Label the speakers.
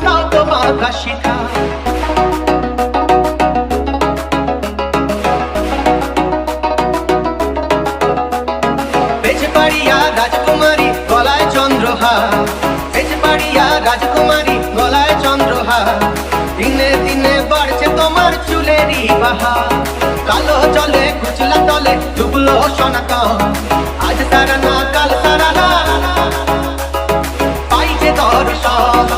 Speaker 1: তাও তো বাঁকা শিখা। বেজবাড়িয়া রাজকুমারী গলায় চন্দ্রহার, বেজবাড়িয়া রাজকুমারী গলায় চন্দ্রহার। দিনে দিনে বাড়ছে তোমার চুলেরই বাহার, কালো জলে কুচলা তলে ডুবলো সনাতন। আজ তারা না কাল তারা না পাইছে দর্শন।